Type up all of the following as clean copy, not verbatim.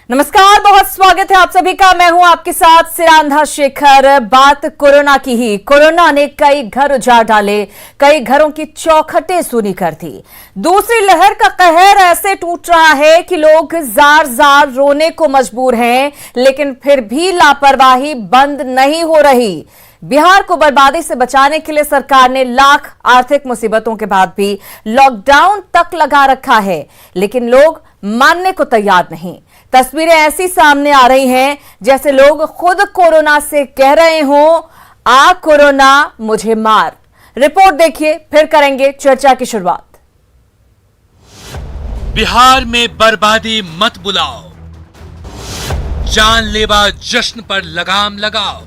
नमस्कार, बहुत स्वागत है आप सभी का। मैं हूं आपके साथ सिरांधा शेखर। बात कोरोना की ही। कोरोना ने कई घर उजाड़ डाले, कई घरों की चौखटें सूनी कर दी। दूसरी लहर का कहर ऐसे टूट रहा है कि लोग जार जार रोने को मजबूर हैं, लेकिन फिर भी लापरवाही बंद नहीं हो रही। बिहार को बर्बादी से बचाने के लिए सरकार ने लाख आर्थिक मुसीबतों के बाद भी लॉकडाउन तक लगा रखा है, लेकिन लोग मानने को तैयार नहीं। तस्वीरें ऐसी सामने आ रही हैं जैसे लोग खुद कोरोना से कह रहे हों, आ कोरोना मुझे मार। रिपोर्ट देखिए, फिर करेंगे चर्चा की शुरुआत। बिहार में बर्बादी मत बुलाओ, जानलेवा जश्न पर लगाम लगाओ।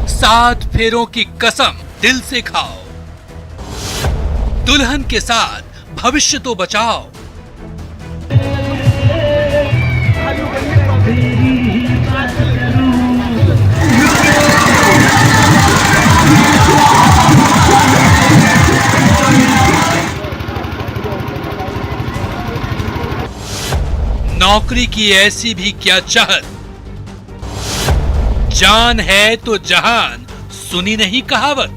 सात फेरों की कसम दिल से खाओ, दुल्हन के साथ भविष्य तो बचाओ। नौकरी की ऐसी भी क्या चाहत, जान है तो जहान, सुनी नहीं कहावत।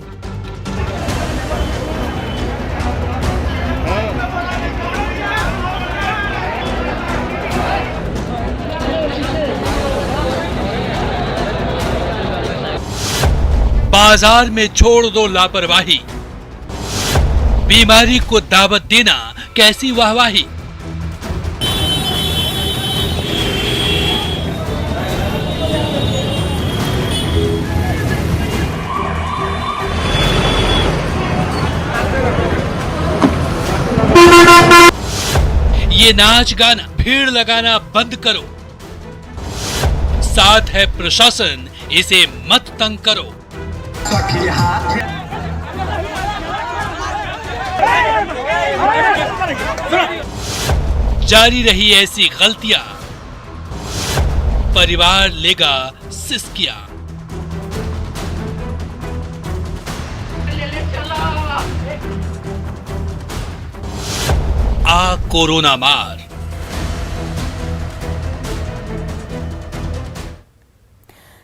बाजार में छोड़ दो लापरवाही, बीमारी को दावत देना कैसी वाहवाही। ये नाच गाना, भीड़ लगाना बंद करो। साथ है प्रशासन, इसे मत तंग करो। जारी रही ऐसी गलतियां, परिवार लेगा सिसकियां। आ कोरोना मार।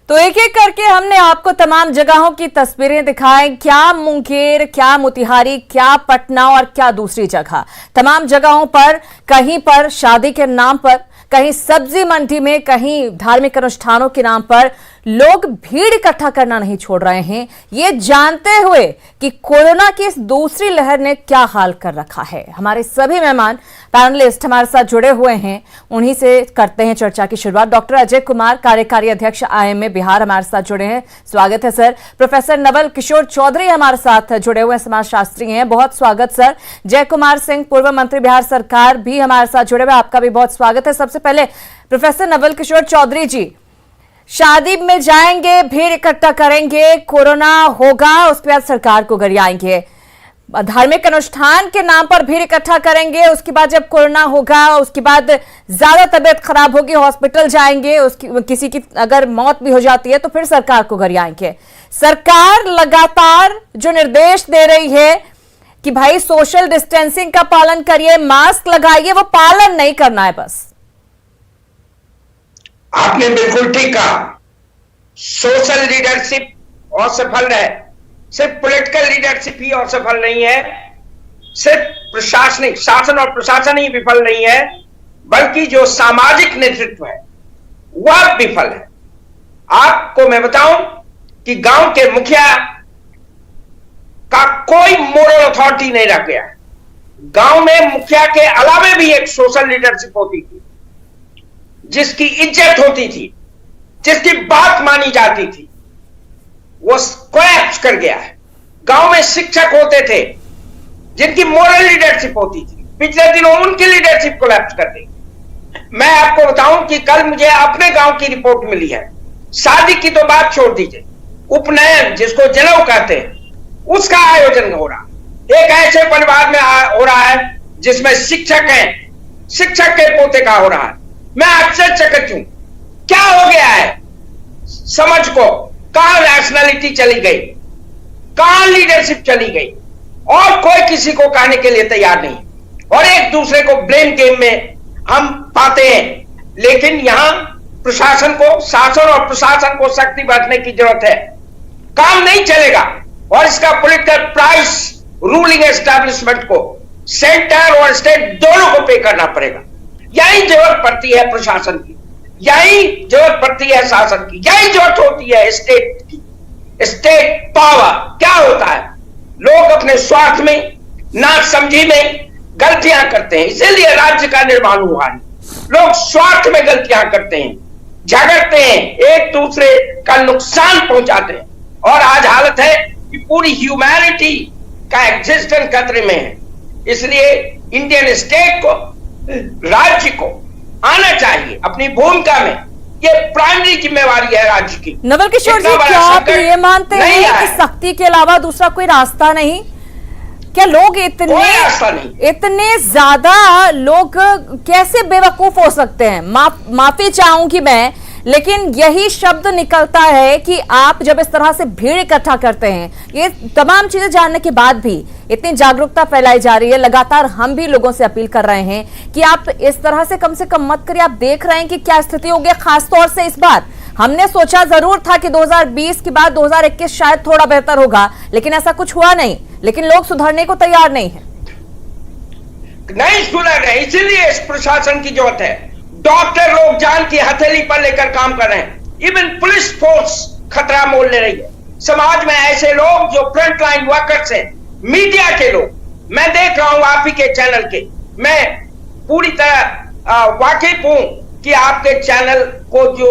तो एक एक करके हमने आपको तमाम जगहों की तस्वीरें दिखाएं, क्या मुंगेर, क्या मोतिहारी, क्या पटना और क्या दूसरी जगह। तमाम जगहों पर, कहीं पर शादी के नाम पर, कहीं सब्जी मंडी में, कहीं धार्मिक अनुष्ठानों के नाम पर लोग भीड़ इकट्ठा करना नहीं छोड़ रहे हैं, ये जानते हुए कि कोरोना की इस दूसरी लहर ने क्या हाल कर रखा है। हमारे सभी मेहमान पैनलिस्ट हमारे साथ जुड़े हुए हैं, उन्हीं से करते हैं चर्चा की शुरुआत। डॉक्टर अजय कुमार, कार्यकारी अध्यक्ष आईएमए बिहार, हमारे साथ जुड़े हैं, स्वागत है सर। प्रोफेसर नवल किशोर चौधरी हमारे साथ जुड़े हुए समाजशास्त्री हैं, बहुत स्वागत सर। जय कुमार सिंह, पूर्व मंत्री बिहार सरकार, भी हमारे साथ जुड़े हुए, आपका भी बहुत स्वागत है। सबसे पहले प्रोफेसर नवल किशोर चौधरी जी, शादी में जाएंगे, भीड़ इकट्ठा करेंगे, कोरोना होगा, उसके बाद सरकार को गरियाएंगे। धार्मिक अनुष्ठान के नाम पर भीड़ इकट्ठा करेंगे, उसके बाद जब कोरोना होगा, उसके बाद ज्यादा तबीयत खराब होगी, हॉस्पिटल जाएंगे, उसकी किसी की अगर मौत भी हो जाती है तो फिर सरकार को गरियाएंगे। सरकार लगातार जो निर्देश दे रही है कि भाई सोशल डिस्टेंसिंग का पालन करिए, मास्क लगाइए, वो पालन नहीं करना है। बस आपने बिल्कुल ठीक कहा, सोशल लीडरशिप असफल है। सिर्फ पॉलिटिकल लीडरशिप ही असफल नहीं है, सिर्फ प्रशासनिक शासन और प्रशासन ही विफल नहीं है, बल्कि जो सामाजिक नेतृत्व है वह विफल है। आपको मैं बताऊं कि गांव के मुखिया का कोई मोरल अथॉरिटी नहीं रह गया है। गांव में मुखिया के अलावे भी एक सोशल लीडरशिप होती थी, जिसकी इज्जत होती थी, जिसकी बात मानी जाती थी, वो कोलैप्स कर गया है। गांव में शिक्षक होते थे जिनकी मोरल लीडरशिप होती थी, पिछले दिनों उनकी लीडरशिप कोलैप्स कर दी। मैं आपको बताऊं कि कल मुझे अपने गांव की रिपोर्ट मिली है। शादी की तो बात छोड़ दीजिए, उपनयन जिसको जनेऊ कहते हैं, उसका आयोजन हो रहा, एक ऐसे परिवार में हो रहा है जिसमें शिक्षक हैं, शिक्षक के पोते का हो रहा है। मैं आश्चर्यचकित हूं, क्या हो गया है समझ को? कहां रैशनैलिटी चली गई, कहां लीडरशिप चली गई, और कोई किसी को कहने के लिए तैयार नहीं, और एक दूसरे को ब्लेम गेम में हम पाते हैं। लेकिन यहां प्रशासन को, शासन और प्रशासन को सख्ती बरतने की जरूरत है। काम नहीं चलेगा, और इसका पॉलिटिकल प्राइस रूलिंग एस्टैब्लिशमेंट को, सेंटर और स्टेट दोनों को पे करना पड़ेगा। यही जरूरत पड़ती है प्रशासन की, यही जरूरत पड़ती है शासन की, यही जरूरत होती है स्टेट की। स्टेट पावर क्या होता है? लोग अपने स्वार्थ में, ना समझी में गलतियां करते हैं, इसीलिए राज्य का निर्माण हुआ है। लोग स्वार्थ में गलतियां करते हैं, झगड़ते हैं, एक दूसरे का नुकसान पहुंचाते हैं, और आज हालत है कि पूरी ह्यूमैनिटी का एग्जिस्टेंस खतरे में है। इसलिए इंडियन स्टेट को, राज्य को आना चाहिए अपनी भूमिका में। ये प्राइमरी जिम्मेवारी है राज्य की। नवल किशोर जी, क्या आप ये मानते हैं कि सख्ती के अलावा दूसरा कोई रास्ता नहीं? क्या लोग इतने ज्यादा लोग कैसे बेवकूफ हो सकते हैं? माफी चाहूंगी मैं, लेकिन यही शब्द निकलता है कि आप जब इस तरह से भीड़ इकट्ठा करते हैं, ये तमाम चीजें जानने के बाद भी इतनी जागरूकता फैलाई जा रही है, लगातार हम भी लोगों से अपील कर रहे हैं कि आप इस तरह से कम मत करिए। आप देख रहे हैं कि क्या स्थिति हो गई, खासतौर से इस बार हमने सोचा जरूर था कि 2020 के बाद 2021 शायद थोड़ा बेहतर होगा, लेकिन ऐसा कुछ हुआ नहीं। लेकिन लोग सुधरने को तैयार नहीं है, नहीं सुधर रहे, इसीलिए इस प्रशासन की जरूरत है। डॉक्टर लोग जान की हथेली पर लेकर काम कर रहे हैं, इवन पुलिस फोर्स खतरा मोल ले रही है। समाज में ऐसे लोग जो फ्रंट लाइन वर्कर्स हैं, मीडिया के लोग, मैं देख रहा हूं आप ही के चैनल के, मैं पूरी तरह वाकिफ हूं कि आपके चैनल को जो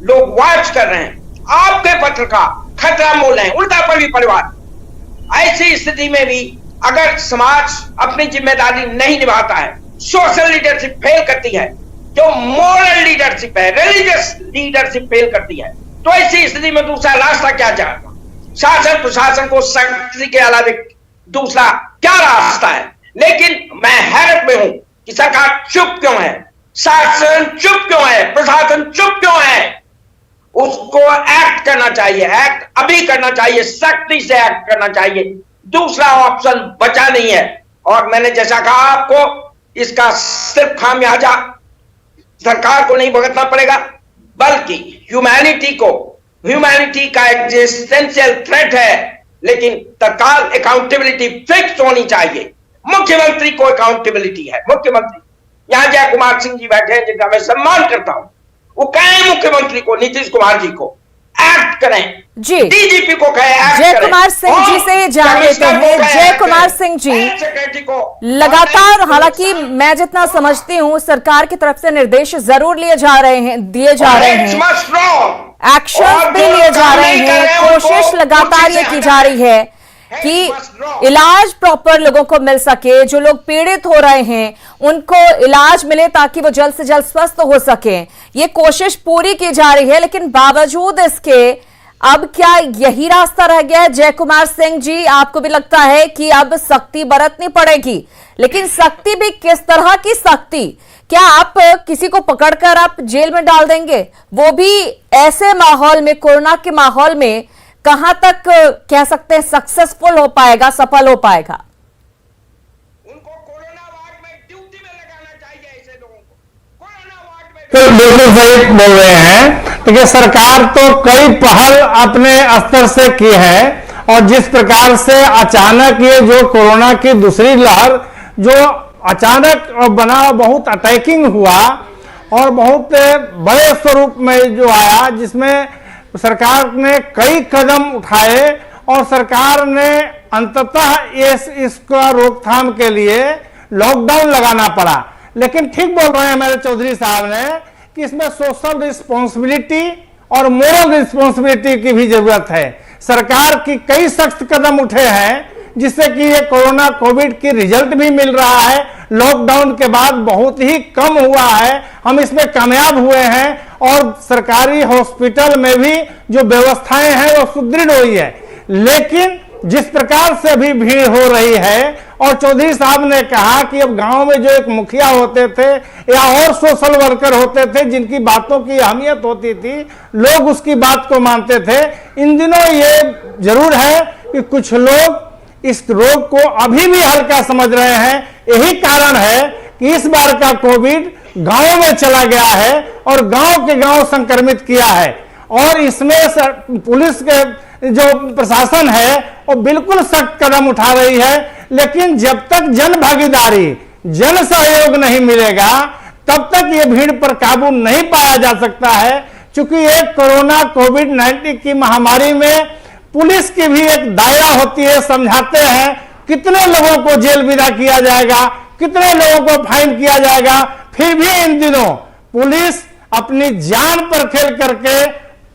लोग वॉच कर रहे हैं, आपके पत्रकार खतरा मोल रहे हैं, उनका परिवार। ऐसी स्थिति में भी अगर समाज अपनी जिम्मेदारी नहीं निभाता है, सोशल लीडरशिप फेल करती है, जो मोरल लीडरशिप है, रिलीजियस लीडरशिप फेल करती है, तो ऐसी स्थिति में दूसरा रास्ता क्या जाएगा? शासन प्रशासन को सख्ती के अलावा दूसरा क्या रास्ता है? लेकिन मैं हैरत में हूं कि सरकार चुप क्यों है, शासन चुप क्यों है, प्रशासन चुप क्यों है? उसको एक्ट करना चाहिए, एक्ट अभी करना चाहिए, सख्ती से एक्ट करना चाहिए, दूसरा ऑप्शन बचा नहीं है। और मैंने जैसा कहा आपको, इसका सिर्फ खामियाजा सरकार को नहीं भुगतना पड़ेगा, बल्कि ह्यूमैनिटी का एग्जिस्टेंशियल थ्रेट है। लेकिन तत्काल अकाउंटेबिलिटी फिक्स होनी चाहिए। मुख्यमंत्री को अकाउंटेबिलिटी है। मुख्यमंत्री, यहां जय कुमार सिंह जी बैठे हैं जिनका मैं सम्मान करता हूं, वो कहें मुख्यमंत्री को, नीतीश कुमार जी को एक्ट करें जी, डीजीपी को कहें एक्ट जय करें। कुमार सिंह जी से जान लेते हैं। जय कुमार सिंह जी, लगातार, हालांकि मैं जितना समझती हूं, सरकार की तरफ से निर्देश जरूर दिए जा रहे हैं, एक्शन भी लिए जा रहे हैं, कोशिश लगातार ये की जा रही है कि इलाज प्रॉपर लोगों को मिल सके, जो लोग पीड़ित हो रहे हैं उनको इलाज मिले ताकि वो जल्द से जल्द स्वस्थ हो सके। ये कोशिश पूरी की जा रही है, लेकिन बावजूद इसके अब क्या यही रास्ता रह गया है? जय कुमार सिंह जी, आपको भी लगता है कि अब सख्ती बरतनी पड़ेगी, लेकिन सख्ती भी किस तरह की सख्ती? क्या आप किसी को पकड़कर आप जेल में डाल देंगे? वो भी ऐसे माहौल में, कोरोना के माहौल में, कहां तक कह सकते हैं सक्सेसफुल हो पाएगा, सफल हो पाएगा? उनको कोरोना वार्ड में ड्यूटी में लगाना चाहिए। ऐसे लोगों को कोरोना वार्ड में बिल्कुल सही बोल रहे हैं। देखिए, सरकार तो कई पहल अपने स्तर से की है, और जिस प्रकार से अचानक ये जो कोरोना की दूसरी लहर जो अचानक बना, बहुत अटैकिंग हुआ और बहुत बड़े स्वरूप में जो आया, जिसमें सरकार ने कई कदम उठाए और सरकार ने अंततः इसका रोकथाम के लिए लॉकडाउन लगाना पड़ा। लेकिन ठीक बोल रहे हैं मेरे चौधरी साहब ने कि इसमें सोशल रिस्पॉन्सिबिलिटी और मोरल रिस्पॉन्सिबिलिटी की भी जरूरत है। सरकार की कई सख्त कदम उठे हैं, जिससे कि ये कोविड की रिजल्ट भी मिल रहा है। लॉकडाउन के बाद बहुत ही कम हुआ है, हम इसमें कामयाब हुए हैं, और सरकारी हॉस्पिटल में भी जो व्यवस्थाएं हैं वो सुदृढ़ हुई है। लेकिन जिस प्रकार से अभी भीड़ हो रही है, और चौधरी साहब ने कहा कि अब गांव में जो एक मुखिया होते थे या और सोशल वर्कर होते थे जिनकी बातों की अहमियत होती थी, लोग उसकी बात को मानते थे। इन दिनों ये जरूर है कि कुछ लोग इस रोग को अभी भी हल्का समझ रहे हैं। यही कारण है कि इस बार का कोविड गांवों में चला गया है और गांव के गांव संक्रमित किया है, और इसमें पुलिस के जो प्रशासन है वो बिल्कुल सख्त कदम उठा रही है। लेकिन जब तक जन भागीदारी, जन सहयोग नहीं मिलेगा, तब तक ये भीड़ पर काबू नहीं पाया जा सकता है। क्योंकि एक कोरोना कोविड-19 की महामारी में पुलिस की भी एक दायरा होती है। समझाते हैं कितने लोगों को जेल विदा किया जाएगा, कितने लोगों को फाइन किया जाएगा, फिर भी इन दिनों पुलिस अपनी जान पर खेल करके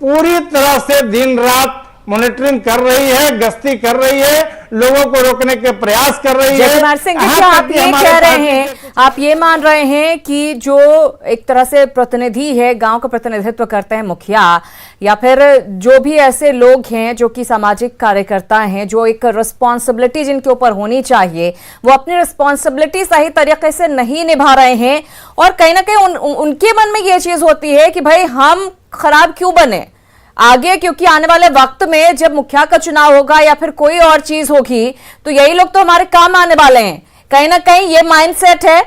पूरी तरह से दिन रात मॉनिटरिंग कर रही है, गश्ती कर रही है, लोगों को रोकने के प्रयास कर रही है। जयकुमार सिंह, देखिए आप ये कह रहे हैं, आप ये मान रहे हैं कि जो एक तरह से प्रतिनिधि है, गांव का प्रतिनिधित्व करते हैं मुखिया या फिर जो भी ऐसे लोग हैं जो कि सामाजिक कार्यकर्ता हैं, जो एक रिस्पॉन्सिबिलिटी जिनके ऊपर होनी चाहिए, वो अपनी रिस्पॉन्सिबिलिटी सही तरीके से नहीं निभा रहे हैं, और कहीं ना कहीं उनके मन में ये चीज होती है कि भाई हम खराब क्यों बने आगे, क्योंकि आने वाले वक्त में जब मुखिया का चुनाव होगा या फिर कोई और चीज होगी तो यही लोग तो हमारे काम आने वाले हैं। कहीं ना कहीं ये माइंडसेट है।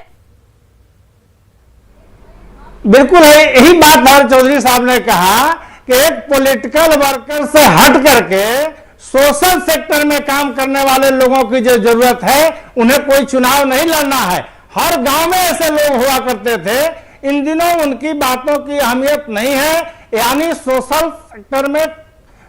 बिल्कुल है, यही बात भारत चौधरी साहब ने कहा कि एक पॉलिटिकल वर्कर से हट करके सोशल सेक्टर में काम करने वाले लोगों की जो जरूरत है, उन्हें कोई चुनाव नहीं लड़ना है। हर गांव में ऐसे लोग हुआ करते थे, इन दिनों उनकी बातों की अहमियत नहीं है। यानी सोशल सेक्टर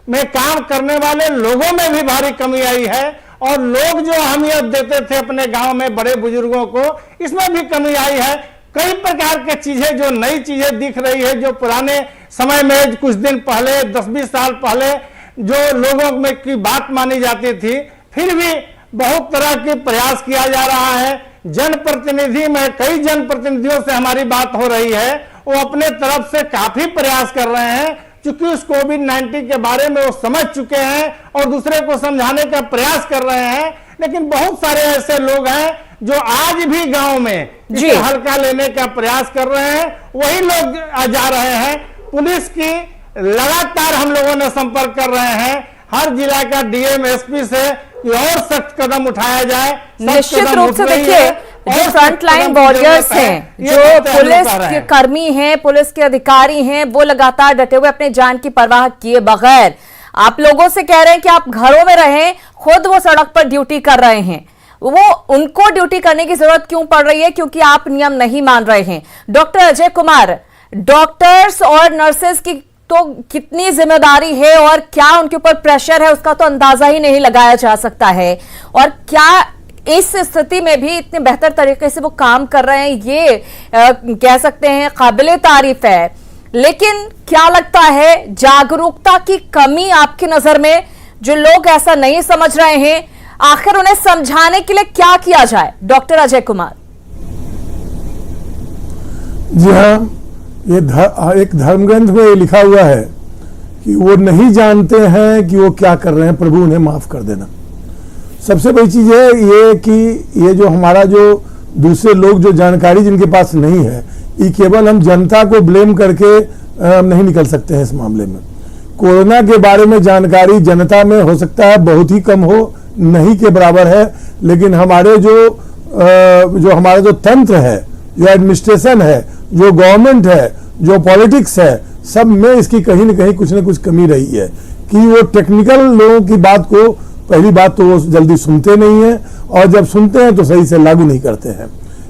में काम करने वाले लोगों में भी भारी कमी आई है, और लोग जो अहमियत देते थे अपने गांव में बड़े बुजुर्गों को, इसमें भी कमी आई है। कई प्रकार की चीजें, जो नई चीजें दिख रही है, जो पुराने समय में कुछ दिन पहले 10-20 साल पहले जो लोगों में की बात मानी जाती थी, फिर भी बहुत तरह के प्रयास किया जा रहा है। जनप्रतिनिधि में कई जनप्रतिनिधियों से हमारी बात हो रही है, वो अपने तरफ से काफी प्रयास कर रहे हैं, क्योंकि उस कोविड-19 के बारे में वो समझ चुके हैं और दूसरे को समझाने का प्रयास कर रहे हैं। लेकिन बहुत सारे ऐसे लोग हैं जो आज भी गांव में इसे हल्का लेने का प्रयास कर रहे हैं, वही लोग जा रहे हैं। पुलिस की लगातार हम लोगों ने संपर्क कर रहे हैं, हर जिला का डीएम एसपी से और सख्त कदम उठाया जाए। निश्चित रूप से देखिए, जो फ्रंट लाइन वॉरियर्स हैं, जो पुलिस के कर्मी हैं, पुलिस के अधिकारी हैं, वो लगातार डटे हुए अपने जान की परवाह किए बगैर आप लोगों से कह रहे हैं कि आप घरों में रहें, खुद वो सड़क पर ड्यूटी कर रहे हैं। वो उनको ड्यूटी करने की जरूरत क्यों पड़ रही है? क्योंकि आप नियम नहीं मान रहे हैं। डॉक्टर अजय कुमार, डॉक्टर्स और नर्सेस की तो कितनी जिम्मेदारी है और क्या उनके ऊपर प्रेशर है, उसका तो अंदाजा ही नहीं लगाया जा सकता है। और क्या इस स्थिति में भी इतने बेहतर तरीके से वो काम कर रहे हैं, ये कह सकते हैं काबिले तारीफ है। लेकिन क्या लगता है, जागरूकता की कमी आपकी नजर में, जो लोग ऐसा नहीं समझ रहे हैं, आखिर उन्हें समझाने के लिए क्या किया जाए? डॉक्टर अजय कुमार जी हाँ, ये एक धर्म ग्रंथ में ये लिखा हुआ है कि वो नहीं जानते हैं कि वो क्या कर रहे हैं, प्रभु उन्हें माफ कर देना। सबसे बड़ी चीज है ये कि ये जो हमारा जो दूसरे लोग जो जानकारी जिनके पास नहीं है, ये केवल हम जनता को ब्लेम करके नहीं निकल सकते हैं इस मामले में। कोरोना के बारे में जानकारी जनता में हो सकता है बहुत ही कम हो, नहीं के बराबर है, लेकिन हमारे जो हमारा जो तंत्र है, जो एडमिनिस्ट्रेशन है, जो गवर्नमेंट है, जो पॉलिटिक्स है, सब में इसकी कहीं न कहीं कुछ न कुछ कमी रही है कि वो टेक्निकल लोगों की बात को, पहली बात तो वो जल्दी सुनते नहीं है, और जब सुनते हैं तो सही से लागू नहीं करते हैं।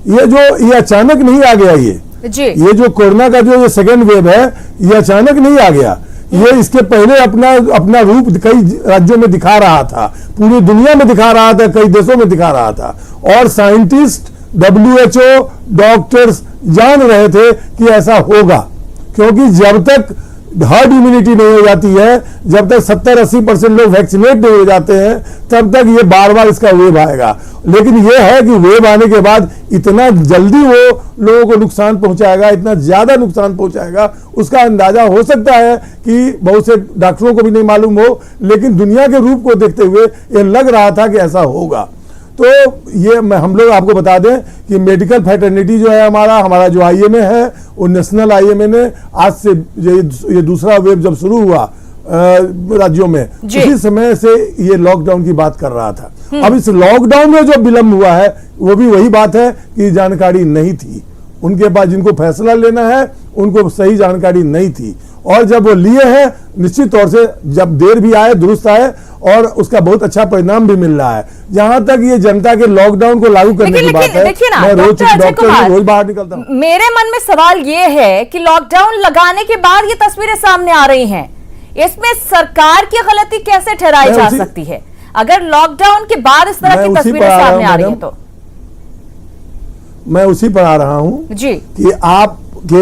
ये अचानक नहीं आ गया, ये जो कोरोना का जो सेकेंड वेव है, ये अचानक नहीं आ गया। ये इसके पहले अपना रूप कई राज्यों में दिखा रहा था, पूरी दुनिया में दिखा रहा था, कई देशों में दिखा रहा था, और साइंटिस्ट, WHO, डॉक्टर्स जान रहे थे कि ऐसा होगा, क्योंकि जब तक हर्ड इम्यूनिटी नहीं हो जाती है, जब तक 70-80% लोग वैक्सीनेट नहीं हो जाते हैं, तब तक ये बार बार इसका वेव आएगा। लेकिन ये है कि वेव आने के बाद इतना जल्दी वो लोगों को नुकसान पहुंचाएगा, इतना ज्यादा नुकसान पहुंचाएगा, उसका अंदाजा हो सकता है कि बहुत से डॉक्टरों को भी नहीं मालूम हो, लेकिन दुनिया के रूप को देखते हुए ये लग रहा था कि ऐसा होगा। तो ये हम लोग आपको बता दें कि मेडिकल फ्रेटर्निटी जो है हमारा जो आईएमए है, वो नेशनल आईएमए ने आज से ये दूसरा वेव जब शुरू हुआ राज्यों में, उसी समय से ये लॉकडाउन की बात कर रहा था। अब इस लॉकडाउन में जो विलंब हुआ है वो भी वही बात है कि जानकारी नहीं थी उनके पास, जिनको फैसला लेना है उनको सही जानकारी नहीं थी, और जब वो लिए हैं निश्चित तौर से जब देर भी आए दुरुस्त आए और उसका बहुत अच्छा परिणाम भी मिल रहा है। जहां तक ये जनता के लॉकडाउन को लागू करने की बात है, मैं रोज बाहर निकलता हूं। मेरे मन में सवाल ये है कि लॉकडाउन लगाने के बाद ये तस्वीरें सामने आ रही हैं, इसमें सरकार की गलती कैसे ठहराई जा सकती है? अगर लॉकडाउन के बाद इस तरह की तस्वीरें सामने आ रही हैं तो मैं उसी पर आ रहा हूं जी कि आप के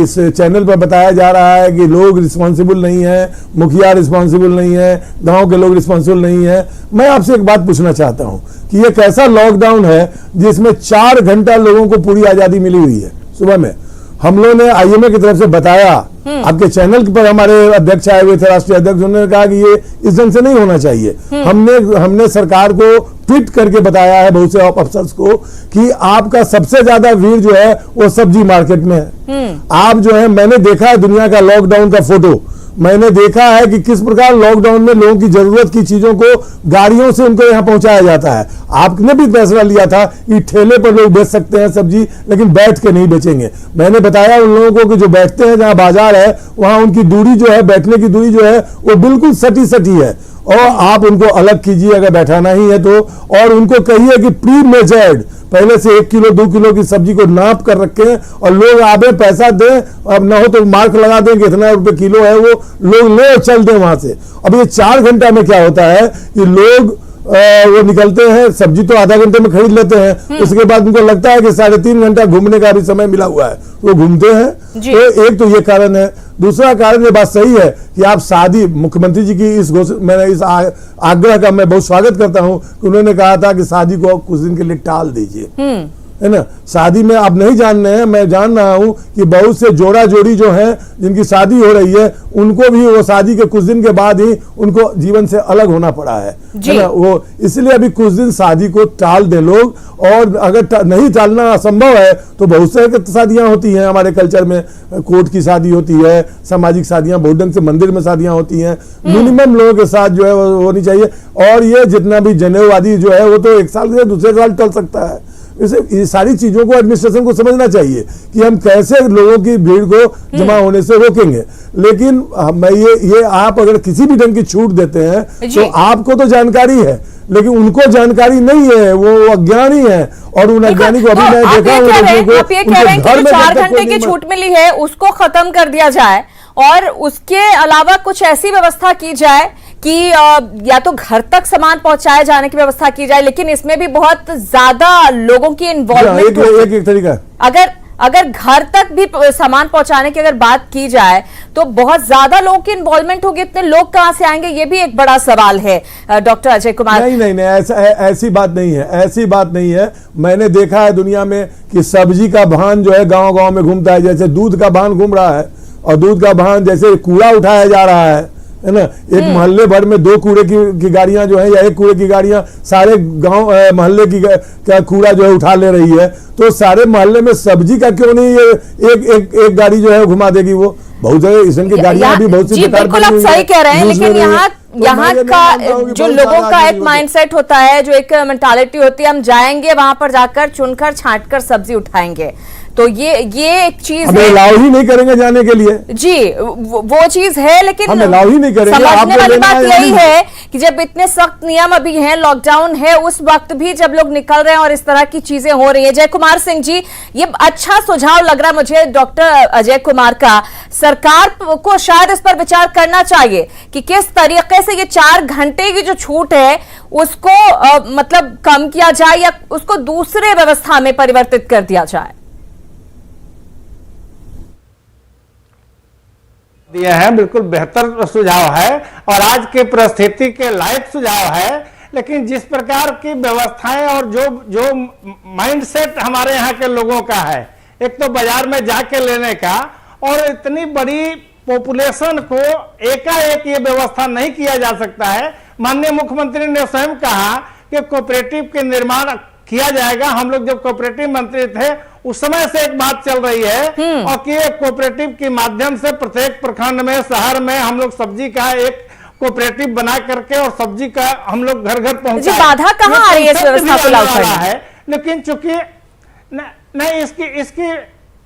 इस चैनल पर बताया जा रहा है कि लोग रिस्पॉन्सिबल नहीं है, मुखिया रिस्पॉन्सिबल नहीं है, गांव के लोग रिस्पॉन्सिबल नहीं है। मैं आपसे एक बात पूछना चाहता हूं कि ये कैसा लॉकडाउन है जिसमें 4 घंटा लोगों को पूरी आजादी मिली हुई है। सुबह में हम लोगों ने आईएमए की तरफ से बताया, आपके चैनल पर हमारे अध्यक्ष आए हुए थे, राष्ट्रीय अध्यक्ष, उन्होंने कहा कि ये इस ढंग से नहीं होना चाहिए। हमने सरकार को ट्वीट करके बताया है, बहुत से अफसर्स को, कि आपका सबसे ज्यादा भीड़ जो है वो सब्जी मार्केट में है। आप जो है, मैंने देखा है दुनिया का लॉकडाउन का फोटो, मैंने देखा है कि किस प्रकार लॉकडाउन में लोगों की जरूरत की चीजों को गाड़ियों से उनको यहाँ पहुंचाया जाता है। आपने भी फैसला लिया था कि ठेले पर लोग बेच सकते हैं सब्जी, लेकिन बैठ के नहीं बेचेंगे। मैंने बताया उन लोगों को कि जो बैठते हैं, जहां बाजार है वहां उनकी दूरी जो है, बैठने की दूरी जो है वो बिल्कुल सटी है, और आप उनको अलग कीजिए अगर बैठाना ही है तो, और उनको कहिए कि प्री मेजर्ड पहले से 1 किलो 2 किलो की सब्जी को नाप कर रखें, और लोग आवे पैसा दें, अब ना हो तो मार्क लगा दें कि इतना रुपए किलो है, वो लोग ले और चल दें वहां से। अब ये 4 घंटा में क्या होता है कि लोग वो निकलते हैं, सब्जी तो आधा घंटे में खरीद लेते हैं, उसके बाद उनको लगता है कि 3.5 घंटा घूमने का भी समय मिला हुआ है, वो घूमते हैं। तो एक तो ये कारण है। दूसरा कारण, ये बात सही है कि आप शादी, मुख्यमंत्री जी की मैंने इस आग्रह का मैं बहुत स्वागत करता हूं कि उन्होंने कहा था कि शादी को कुछ दिन के लिए टाल दीजिए, है ना। शादी में आप नहीं जान रहे हैं, मैं जान रहा हूं कि बहुत से जोड़ा जोड़ी जो हैं जिनकी शादी हो रही है, उनको भी वो शादी के कुछ दिन के बाद ही उनको जीवन से अलग होना पड़ा है ना। वो इसलिए अभी कुछ दिन शादी को टाल दे लोग, और अगर नहीं टालना असंभव है तो बहुत सारी शादियां होती हैं हमारे कल्चर में, कोर्ट की शादी होती है, सामाजिक शादियां, बहुत ढंग से मंदिर में शादियां होती हैं, मिनिमम लोगों के साथ जो है वो होनी चाहिए। और ये जितना भी जनेऊवादी जो है वो तो 1 साल से दूसरे साल टल सकता है। ये सारी चीजों को एडमिनिस्ट्रेशन को समझना चाहिए कि हम कैसे लोगों की भीड़ को जमा होने से रोकेंगे। लेकिन मैं ये आप अगर किसी भी ढंग की छूट देते हैं तो आपको तो जानकारी है, लेकिन उनको जानकारी नहीं है, वो अज्ञानी है, और उन अज्ञानी को अभी मैं देखा हूं। आप ये कह रहे हैं कि 4 घंटे की छूट मिली है उसको खत्म कर दिया जाए, और उसके अलावा कुछ ऐसी व्यवस्था की जाए कि या तो घर तक सामान पहुंचाए जाने की व्यवस्था की जाए, लेकिन इसमें भी बहुत ज्यादा लोगों की इन्वॉल्वमेंट एक तरीका। अगर घर तक भी सामान पहुंचाने की अगर बात की जाए तो बहुत ज्यादा लोगों की इन्वॉल्वमेंट होगी, इतने लोग कहां से आएंगे, ये भी एक बड़ा सवाल है। डॉक्टर अजय कुमार, नहीं, ऐसी बात नहीं है, ऐसी बात नहीं है। मैंने देखा है दुनिया में कि सब्जी का वाहन जो है गांव-गांव में घूमता है, जैसे दूध का वाहन घूम रहा है, और दूध का वाहन जैसे कूड़ा उठाया जा रहा है ना। एक मोहल्ले भर में 2 कूड़े की गाड़ियां जो है, या 1 कूड़े की गाड़ियां सारे गांव मोहल्ले की का कूड़ा जो है उठा ले रही है, तो सारे मोहल्ले में सब्जी का क्यों नहीं ये एक गाड़ी जो है घुमा देगी। वो बहुत जगह इस की गाड़ियां भी बहुत सी बिल्कुल आप सही कह रहे हैं, लेकिन यहाँ का जो लोगों का एक माइंडसेट होता है, जो एक मेंटालिटी होती है, हम जाएंगे वहां पर जाकर चुनकर छांटकर सब्जी उठाएंगे, तो ये एक चीज है। अलाउ ही नहीं करेंगे जाने के लिए जी, वो चीज है, लेकिन हम अलाउ ही नहीं करेंगे। समझने वाली बात यही है कि जब इतने सख्त नियम अभी हैं, लॉकडाउन है, उस वक्त भी जब लोग निकल रहे हैं और इस तरह की चीजें हो रही है। जय कुमार सिंह जी, ये अच्छा सुझाव लग रहा है मुझे डॉक्टर अजय कुमार का। सरकार को शायद इस पर विचार करना चाहिए कि किस तरीके से ये 4 घंटे की जो छूट है उसको मतलब कम किया जाए, या उसको दूसरे व्यवस्था में परिवर्तित कर दिया जाए। दिए हैं, बिल्कुल बेहतर सुझाव है और आज की परिस्थिति के लायक सुझाव है। लेकिन जिस प्रकार की व्यवस्थाएं और जो माइंडसेट हमारे यहाँ के लोगों का है, एक तो बाजार में जाके लेने का, और इतनी बड़ी पॉपुलेशन को एकाएक ये व्यवस्था नहीं किया जा सकता है। माननीय मुख्यमंत्री ने स्वयं कहा कि कोऑपरेटिव के निर्माण किया जाएगा। हम लोग जब कोऑपरेटिव मंत्री थे उस समय से एक बात चल रही है और कि कोऑपरेटिव के माध्यम से प्रत्येक प्रखंड में, शहर में हम लोग सब्जी का एक कोऑपरेटिव बना करके और सब्जी का हम लोग घर घर पहुंचाएं। बाधा कहाँ आ रही है इस व्यवस्था को लागू करने में? लेकिन चूंकि नहीं इसकी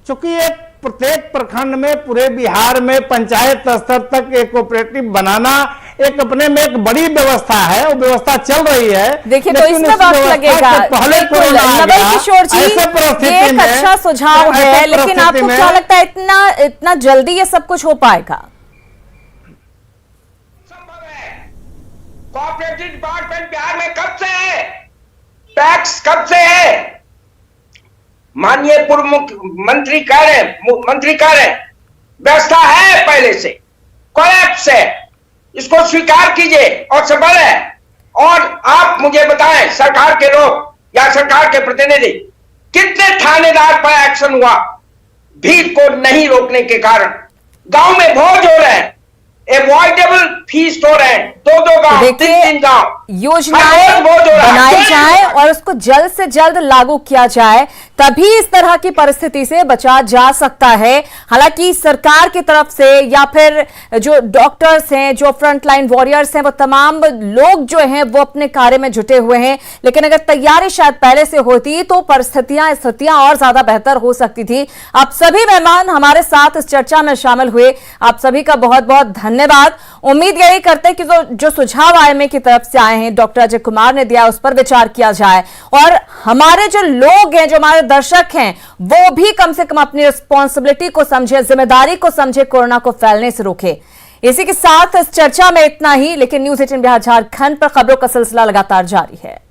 चूंकि एक प्रत्येक प्रखंड में, पूरे बिहार में पंचायत स्तर तक एक कोऑपरेटिव बनाना एक अपने में एक बड़ी व्यवस्था है, वो व्यवस्था चल रही है। देखिए, तो इसमें वक्त लगेगा। बिल्कुल नवल किशोर जी, ये एक अच्छा सुझाव है, लेकिन आपको क्या लगता है इतना जल्दी ये सब कुछ हो पाएगा? संभव है। कोऑपरेटिव डिपार्टमेंट बिहार में कब से है? टैक्स कब से है? माननीय पूर्व मुख्यमंत्री कह रहे व्यवस्था है पहले से, कोलैप्स है, इसको स्वीकार कीजिए और सबल है। और आप मुझे बताएं, सरकार के लोग या सरकार के प्रतिनिधि, कितने थानेदार पर एक्शन हुआ भीड़ को नहीं रोकने के कारण? गांव में भोज हो रहे हैं, अवॉइडेबल फीस्ट हो रहे हैं, दो गांव, तीन गांव। योजनाएं बनाई जाए और उसको जल्द से जल्द लागू किया जाए, तभी इस तरह की परिस्थिति से बचा जा सकता है। हालांकि सरकार की तरफ से या फिर जो डॉक्टर्स हैं, जो फ्रंटलाइन वॉरियर्स हैं, वो तमाम लोग जो हैं वो अपने कार्य में जुटे हुए हैं। लेकिन अगर तैयारी शायद पहले से होती तो स्थितियां और ज्यादा बेहतर हो सकती थी। आप सभी मेहमान हमारे साथ इस चर्चा में शामिल हुए, आप सभी का बहुत बहुत धन्यवाद। उम्मीद यही करते हैं कि जो सुझाव आईएमए की तरफ से आए हैं, डॉक्टर अजय कुमार ने दिया, उस पर विचार किया जाए और हमारे जो लोग हैं, जो हमारे दर्शक हैं, वो भी कम से कम अपनी रिस्पॉन्सिबिलिटी को समझे, जिम्मेदारी को समझे, कोरोना को फैलने से रोके। इसी के साथ इस चर्चा में इतना ही, लेकिन न्यूज़ 18 बिहार झारखंड पर खबरों का सिलसिला लगातार जारी है।